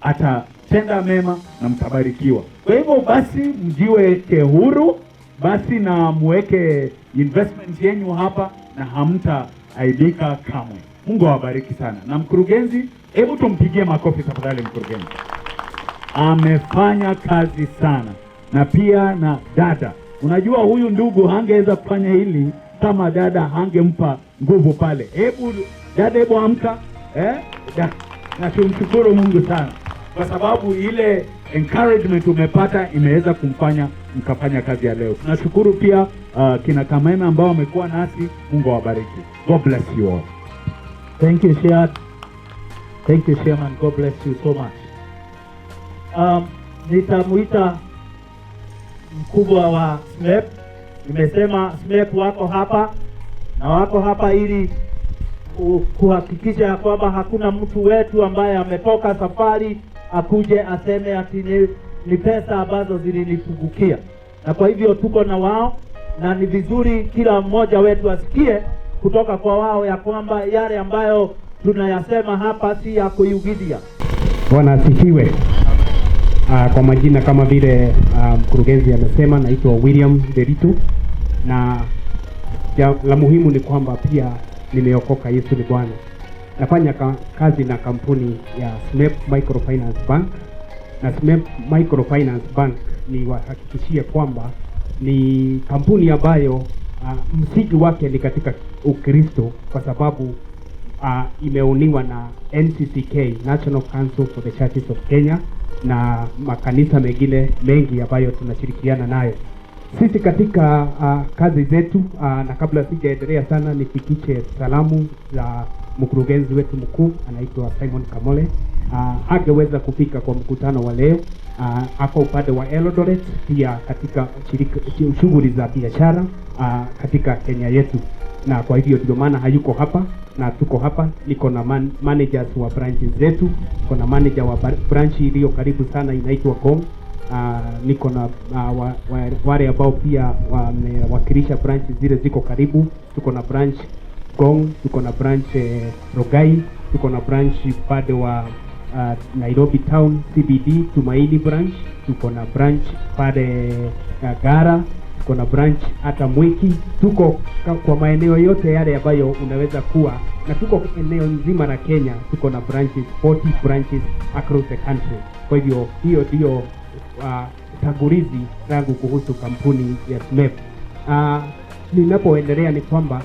atatenda mema na mtabarikiwa. Kwa hivyo basi mjiweke huru basi, na muweke investment yenu hapa na hamtaaibika kamwe. Mungu awabariki sana. Na mkurugenzi, hebu tumpigie makofi tafadhali. Mkurugenzi amefanya kazi sana, na pia na dada. Unajua huyu ndugu hangeweza kufanya hili kama dada hangempa nguvu pale. Hebu dada, hebu amka. Na tumshukuru Mungu sana kwa sababu ile encouragement umepata imeweza kumfanya mkafanya kazi ya leo. Tunashukuru pia kina Kameme ambao wamekuwa nasi. Mungu awabariki. God bless you all. Thank you, Shad. Thank you, Chairman. God bless you so much. Nitamuita mkubwa wa SMEP. Nimesema SMEP wako hapa, na wako hapa ili kuhakikisha ya kwamba hakuna mtu wetu ambaye ametoka safari akuje aseme ati ni pesa ambazo zilinipungukia. Na kwa hivyo tuko na wao, na ni vizuri kila mmoja wetu asikie kutoka kwa wao ya kwamba yale ambayo tunayasema hapa si ya kuyugidia. Bwana asifiwe. Kwa majina kama vile mkurugenzi amesema, naitwa William Deritu, na la muhimu ni kwamba pia nimeokoka. Yesu ni Bwana. Nafanya kazi na kampuni ya SMEP Microfinance Bank, na SMEP Microfinance Bank ni wahakikishie kwamba ni kampuni ambayo msingi wake ni katika Ukristo, kwa sababu imeuniwa na NCCK, National Council for the Churches of Kenya, na makanisa mengine mengi ambayo tunashirikiana nayo sisi katika kazi zetu. Na kabla sijaendelea sana, nifikishe salamu za mkurugenzi wetu mkuu anaitwa Simon Kamole. Hangeweza kufika kwa mkutano wa leo, ako upande wa Eldoret, pia katika shughuli za biashara katika Kenya yetu, na kwa hivyo ndio maana hayuko hapa na tuko hapa. Niko na managers wa branches zetu. Kuna manager wa branch iliyo karibu sana inaitwa Ngong. Niko na wale ambao pia wamewakilisha branch zile ziko karibu. Tuko na branch Ngong, tuko na branch Rogai, tuko na branch pade wa Nairobi Town CBD Tumaini branch, tuko na branch pade Gara, tuko na branch hata Mwiki, tuko kwa maeneo yote yale ambayo unaweza kuwa, na tuko eneo nzima la Kenya, tuko na branches, 40 branches across the country. Kwa hivyo hiyo ndio tangulizi langu kuhusu kampuni ya SMEP. Ninapoendelea ni kwamba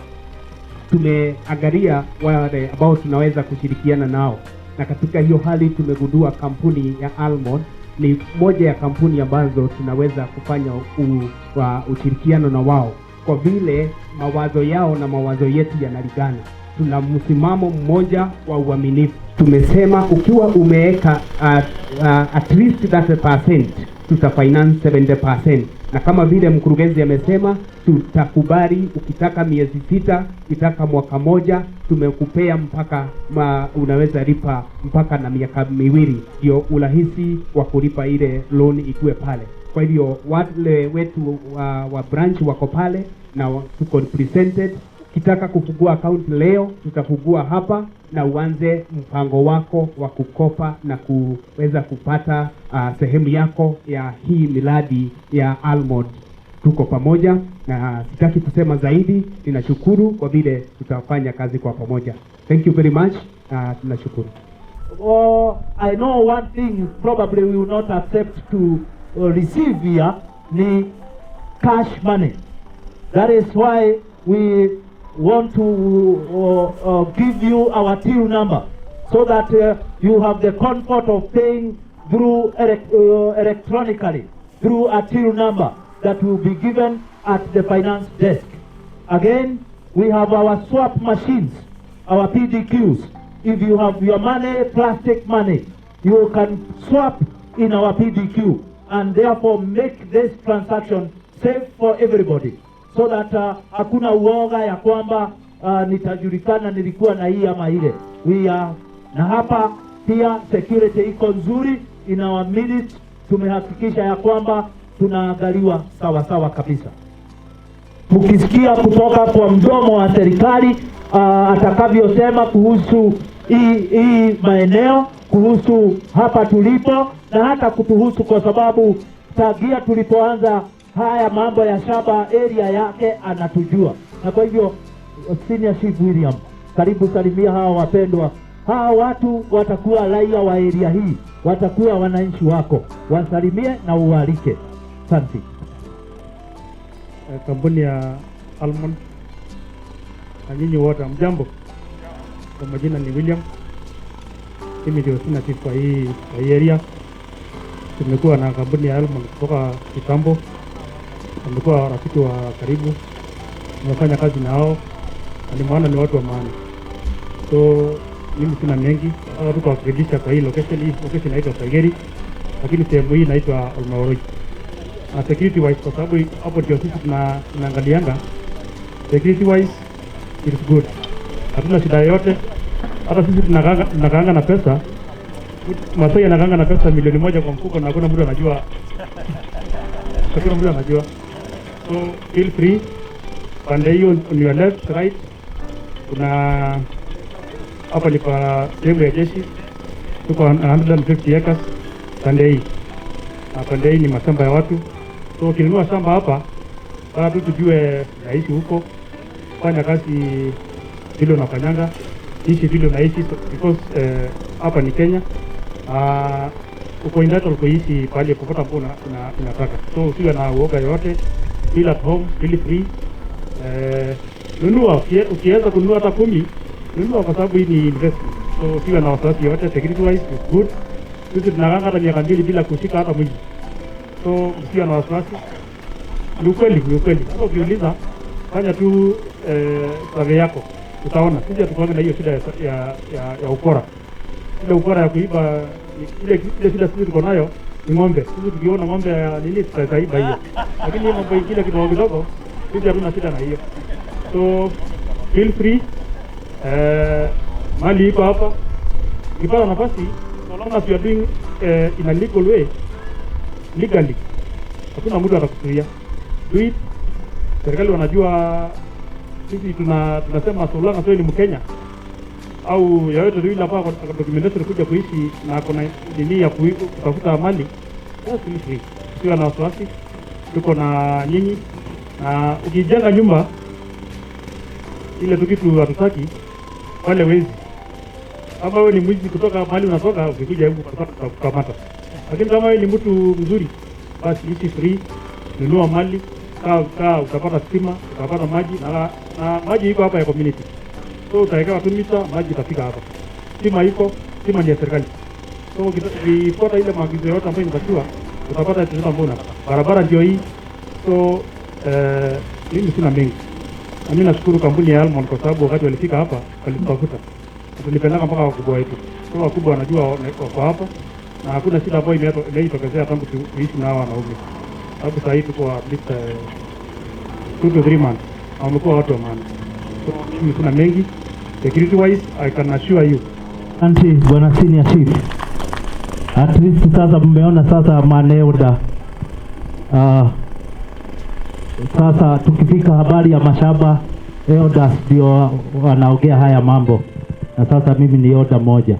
tumeangalia wale ambao tunaweza kushirikiana nao, na katika hiyo hali tumegundua kampuni ya Almond ni moja ya kampuni ambazo tunaweza kufanya ushirikiano na wao, kwa vile mawazo yao na mawazo yetu yanalingana. Tuna msimamo mmoja wa uaminifu. Tumesema ukiwa umeweka at least 30%, tutafinance 70%, na kama vile mkurugenzi amesema, tutakubali ukitaka miezi 6, ukitaka mwaka moja, tumekupea mpaka unaweza lipa mpaka na miaka 2, ndio urahisi wa kulipa ile loan ikuwe pale. Kwa hivyo wale wetu wa branch wako pale na tuko presented. Ukitaka kufungua account leo, tutafungua hapa na uanze mpango wako wa kukopa na kuweza kupata sehemu yako ya hii miradi ya Almond. Tuko pamoja na sitaki kusema zaidi. Ninashukuru kwa vile tutafanya kazi kwa pamoja. Thank you very much. Tunashukuru. I know one thing probably we will not accept to receive here ni cash money. That is why we want to give you our till number so that you have the comfort of paying through electronically through a till number that will be given at the finance desk. Again, we have our swap machines, our PDQs. If you have your money, plastic money, you can swap in our PDQ and therefore make this transaction safe for everybody, so that hakuna uoga ya kwamba nitajulikana nilikuwa na hii ama ile. Na hapa pia security iko nzuri, in our minutes tumehakikisha ya kwamba tunaangaliwa sawa sawa kabisa. Mkisikia kutoka kwa mdomo wa serikali atakavyosema kuhusu hii maeneo, kuhusu hapa tulipo, na hata kutuhusu, kwa sababu tagia tulipoanza haya mambo ya shamba area yake anatujua. Na kwa hivyo Senior Chief William, karibu salimia hawa wapendwa. Hawa watu watakuwa raia wa area hii, watakuwa wananchi wako, wasalimie na uwalike. Asante. Kampuni ya Almond na nyinyi wote mjambo. Kwa majina ni William. Mimi ndio Senior Chief kwa hii area. Tumekuwa na kampuni ya Almond kutoka kitambo. Tumekuwa rafiki wa karibu. Tunafanya kazi nao. Ni maana ni watu wa maana. So mimi sina mengi. Sasa tuko kuwakilisha kwa hii location. Hii location inaitwa Sageri, lakini sehemu hii inaitwa Almond. Na security wise, kwa sababu hapo ndio sisi tunaangalianga, security wise it is good. Hatuna shida yote. Hata sisi tunakaanga na pesa. Masai anakaanga na pesa milioni 1 kwa mfuko na hakuna mtu anajua. Hakuna mtu anajua. So feel free. Pande hiyo on your left, right. Kuna hapa ni kwa sehemu ya jeshi. Tuko 150 acres pande hii. Na pande hii ni mashamba ya watu. So ukinunua shamba hapa, bado tujue naishi huko, fanya kazi vile unafanyanga, ishi vile unaishi, because hapa ni Kenya. Uko entitled kuishi pale popote ambapo unataka. So usiwe na uoga yote, feel at home, feel free. Nunua, ukiweza kununua hata 10, nunua kwa sababu hii ni investment. So usiwe na wasiwasi yote, security wise is good. Sisi tunakanga hata miaka 2 bila kushika hata mwingi. So usiwe na wasiwasi. Ni ukweli. Sasa ukiuliza, fanya tu survey yako. Utaona sisi tukoanga na hiyo shida ya ukora. Ile ukora ya kuiba, ile shida sisi tuko nayo ni ng'ombe. Sisi tukiona ng'ombe ya nini tutaiba hiyo. Lakini hiyo mambo ingine kidogo sisi hatuna shida na hiyo. So feel free. Mali ipo hapa. Ukipata nafasi, so long as you are doing in a legal way, legally, hakuna mtu atakuzuia. Do it. Serikali wanajua sisi tunasema so long as wewe ni Mkenya au yoyote yule hapa kwa documentation kuja kuishi na kuna dini ya kutafuta amani, basi free. Sio na wasiwasi. Tuko na nyinyi Ukijenga nyumba ile tu kitu hatutaki wale wezi. Kama wewe ni mwizi kutoka mahali unatoka, ukikuja huku kukamata. Lakini kama wewe ni mtu mzuri, basi ishi free, nunua mali, kaa utapata stima, utapata maji na maji iko hapa ya community. So utawekewa 2 mita, maji itafika hapa. Stima iko, stima ni ya serikali. So ukifuata ile maagizo yote ambayo inatakiwa, utapata chochote ambacho unataka. Barabara ndio hii. So mimi sina mengi. Na mimi nashukuru kampuni ya Almond kwa sababu wakati walifika hapa walitafuta. Tulipeleka mpaka wakubwa wetu. So wakubwa wanajua wako hapa na hakuna shida ambayo imetokezea tangu tuishi nao wanaume. Hapo sasa hivi tuko at least 2 to 3 months. Wamekuwa watu wa maana. So mimi sina mengi. Security wise I can assure you. Asante Bwana Senior Chief. At least sasa mmeona sasa maneoda. Sasa tukifika habari ya mashamba, elders ndio wanaongea haya mambo. Na sasa mimi ni oda moja.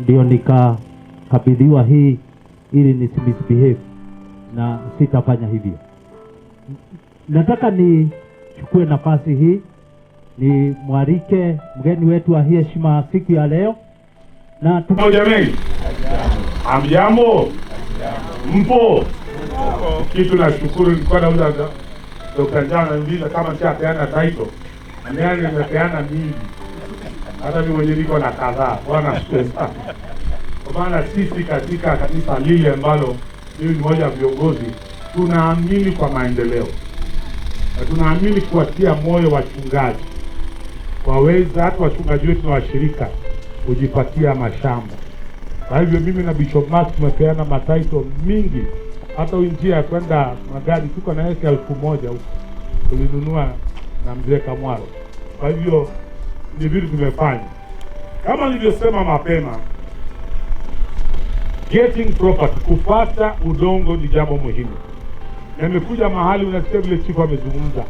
Ndio nikakabidhiwa hii ili nisimisbehave na sitafanya hivyo. Nataka nichukue nafasi hii ni mwarike mgeni wetu wa heshima siku ya leo. Na jamii, amjambo, mpo kitu na shukuru. Nilikuwa nauza Dr. Njana niuliza kama nishapeana title, nani nimepeana mingi, hata mimi mwenyewe niko na kadhaa. Bwana asifiwe. Kwa maana sisi katika kanisa lile ambalo mimi ni mmoja wa viongozi, tunaamini kwa maendeleo na tunaamini kuwatia moyo wachungaji waweza, hata wachungaji wetu na washirika kujipatia mashamba. Kwa hivyo mimi na Bishop Mark tumepeana mataito mingi. Hata njia ya kwenda magari tuko na 1,000 huko tulinunua na mzee Kamwaro. Kwa hivyo ni vitu tumefanya. Kama nilivyosema mapema, getting property, kupata udongo ni jambo muhimu. Na nimekuja mahali unasikia vile chifu amezungumza.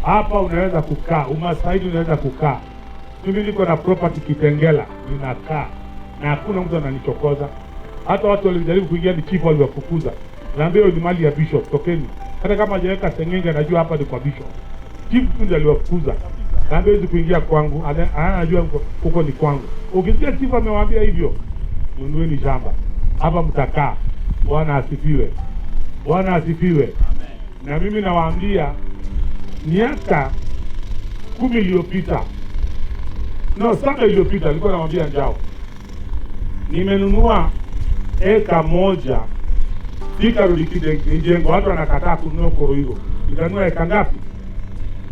Hapa unaweza kukaa, Umasaidi unaweza kukaa. Mimi niko na property Kitengela, ninakaa na hakuna mtu ananichokoza. Hata watu walijaribu kuingia ni chifu waliwafukuza. Naambia ni mali ya Bishop, tokeni. Hata kama hajaweka sengenge anajua hapa ni kwa Bishop. Chifu tu ndiye aliwafukuza. Naambia hizi kuingia kwangu, anajua huko ni kwangu. Ukisikia chifu amewaambia hivyo, nunueni shamba. Hapa mtakaa. Bwana asifiwe. Bwana asifiwe. Na mimi nawaambia miaka 10 iliyopita, no 7 iliyopita, nilikuwa namwambia Njao, nimenunua eka moja Thika Road Kijengo. Watu wanakataa kununua Koroigo. Nikanunua eka ngapi?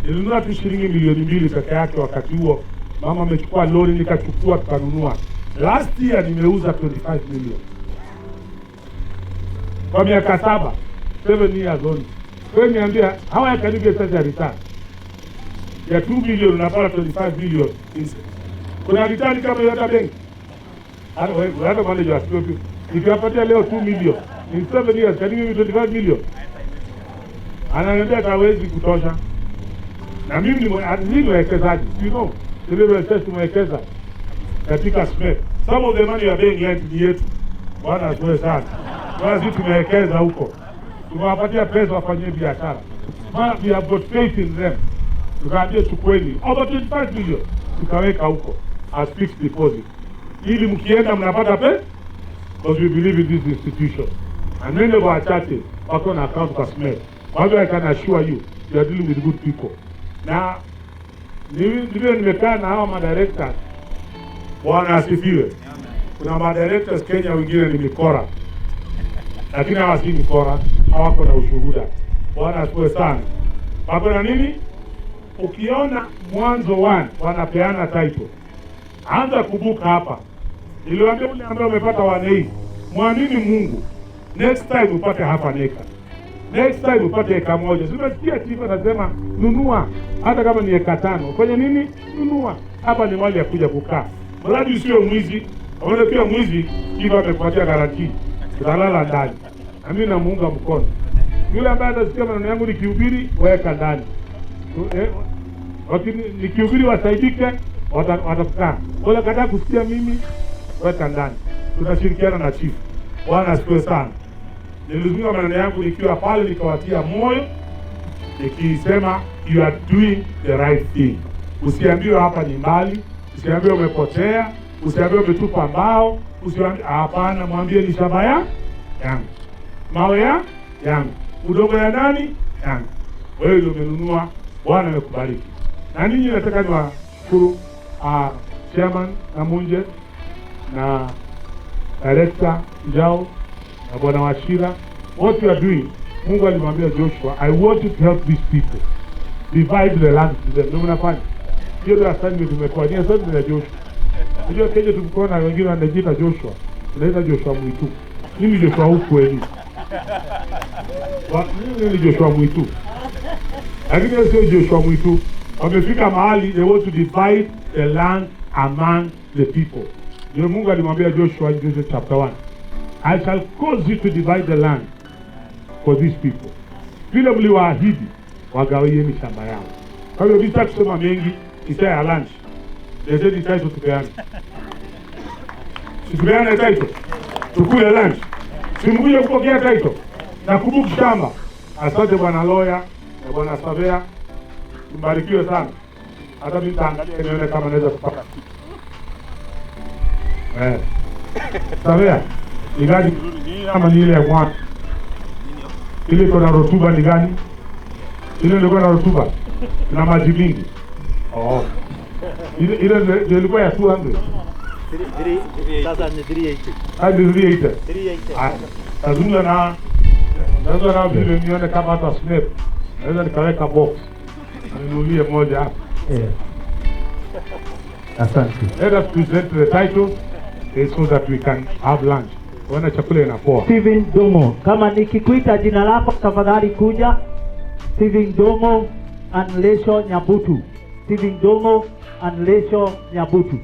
Nilinunua tu shilingi milioni 2 peke yake. Wakati huo mama amechukua lori, nikachukua tukanunua. Last year nimeuza 25 million. Kwa miaka 7 years only. Kwa hiyo niambia, how I can you get such a return? Ya 2 million unapata 25 million. Kuna return kama yote benki? Hata manager wa stock. Nikiwapatia leo 2 million, in 7 years can you give me 25 million? Ananiambia hawezi kutosha. Na mimi ni mwekezaji, you know. Ndio sasa tumewekeza katika SME. Some of the money ya benki yetu. Bwana asiwe sana. Bwana sisi tumewekeza huko. Tumewapatia pesa wafanyie biashara. Maana we have got faith in them. Tukaambia chukueni over 25 million tukaweka huko as fixed deposit. Ili mkienda mnapata pesa, because we believe in this institution. And many of our churches wako na account kwa SME. Kwa hivyo I can assure you, you are dealing with good people. Na ndivyo nimekaa na hao madirectors. Bwana asifiwe. Kuna madirectors Kenya wengine ni mikora. Lakini hawa si mikora, hawako na ushuhuda. Bwana asifiwe sana. Wako na nini? Ukiona Mwanzo 1 wanapeana title, anza kubuka hapa. Niliwaambia ule ambaye umepata 1A, muamini Mungu. Next time upate half an acre. Next time upate eka moja. Simesikia chief anasema nunua hata kama ni eka 5. Fanya nini? Nunua. Hapa ni mali ya kuja kukaa. Mradi usio mwizi. Wale pia mwizi chief amekupatia garantii. Utalala ndani. Na mimi namuunga mkono. Yule ambaye atasikia maneno yangu nikihubiri, weka ndani. Nikihubiri wasaidike, watakaa. Wala kataa kusikia mimi, weka ndani. Tunashirikiana na chief. Bwana asifiwe sana. Nilizungumza maneno yangu nikiwa pale nikawatia moyo. nikisema you are doing the right thing. Usiambiwe hapa ni mbali, usiambiwe umepotea, usiambiwe umetupa mbao, usiambiwe hapana, mwambie ni shamba yangu, mawe yangu, udongo ya nani yangu. Wewe ndio umenunua, Bwana amekubariki. Na ninyi nataka niwashukuru chairman na Munje na director Njao na Bwana Washira, what you are doing. Mungu alimwambia Joshua, I want you to help these people divide the land to them. Ndio mnafanya hiyo, ndio assignment tumekuania sasa na Joshua. Unajua Kenya tulikuwa na wengine wanajiita Joshua, tunaita Joshua Mwitu. Mimi Joshua huku kweli, mimi Joshua Mwitu, lakini sio Joshua Mwitu. Wamefika mahali they want to divide the land among the people. Ndio Mungu alimwambia Joshua in Joshua chapter 1, I shall cause you to divide the land for these people. Vile mliwaahidi wagawieni shamba yao. Kwa hiyo bila kusema mengi, isa ya lunch. Lete title tupeane. Tupeane title. Tukule lunch. Simkuja kupokea title. Na kubuku shamba. Asante bwana lawyer na bwana Savea. Mbarikiwe sana. Hata mimi nitaangalia nione kama naweza kupata kitu. Savea, ni gani ama ni ile ya kwanza? Ile iko na rotuba ni gani? Ile ilikuwa na rotuba na maji mingi. Ile ilikuwa ya 200. Sasa ni 380. Hadi 380. Azunga na vile nione kama hata snap. Naweza nikaweka box. Ninunulie moja hapa. Asante. Let us present the title so that we can have lunch. Wana chakula inapoa. Steven Dongo, kama nikikuita jina lako tafadhali kuja. Steven Dongo Anlesho Nyabutu. Steven Dongo Anlesho Nyabutu.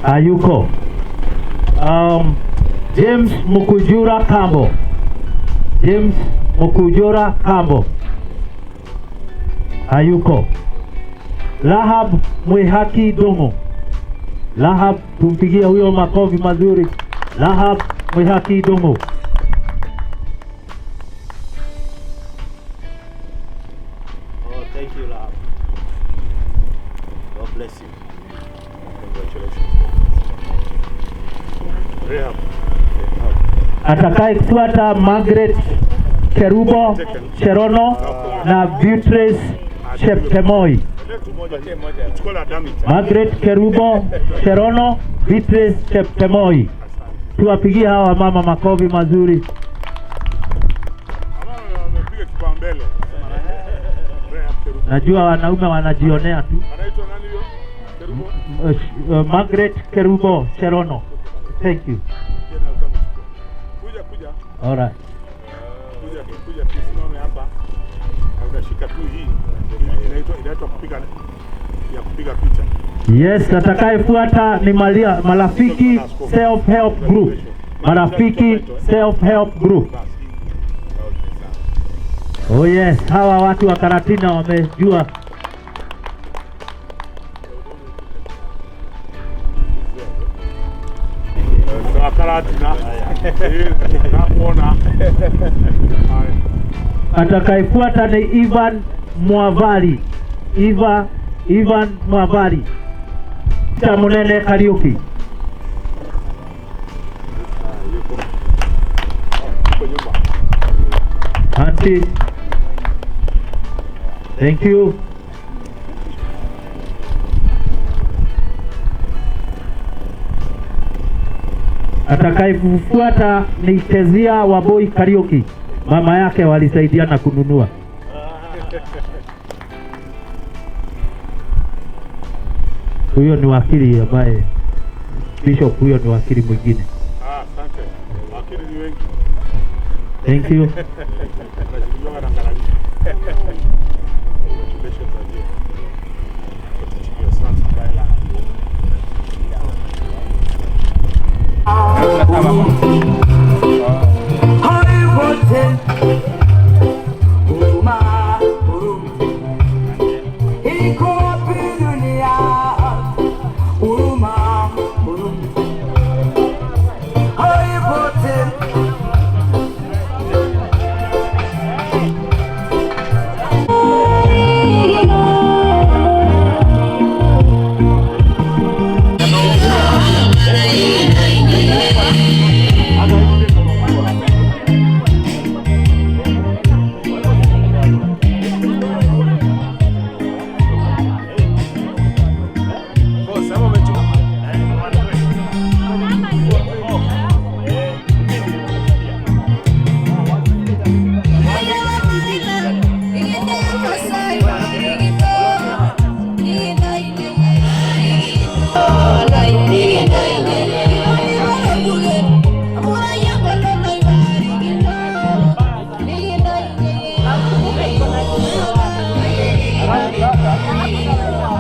Ayuko. James Mukujura Kambo. James Mukujura Kambo. Ayuko. Lahab Mwihaki Dongo. Lahab, tumpigie huyo makofi mazuri. Lahab Mwihaki Dongo. Thank you, Lahab. God bless you. Congratulations. Rehab. Atakaye kufuata Margaret Kerubo Cherono na Beatrice Cheptemoi. Margaret Kerubo Cherono, Beatrice Cheptemoi. Tuwapigie hawa mama makofi mazuri. Najua wanaume wanajionea tu. Margaret Kerubo Cherono. Thank you. All right. Kuja tusimame hapa. Utashika tu hii. Inaitwa kupiga picha. Yes, atakayefuata ni Marafiki Self Help Group. Marafiki Self Help Group. Oh yes, hawa watu wa Karatina wamejua. Atakayefuata ni Ivan Mwavali. Ivan Mwavali. Tamunene Kariuki. Auntie. Thank you. Atakayefuata ni Kezia Waboi Kariuki. Mama yake walisaidiana kununua. Huyo ni wakili ambaye Bishop, huyo ni wakili mwingine. Asante. Wakili ni wengi. Thank you. Sasa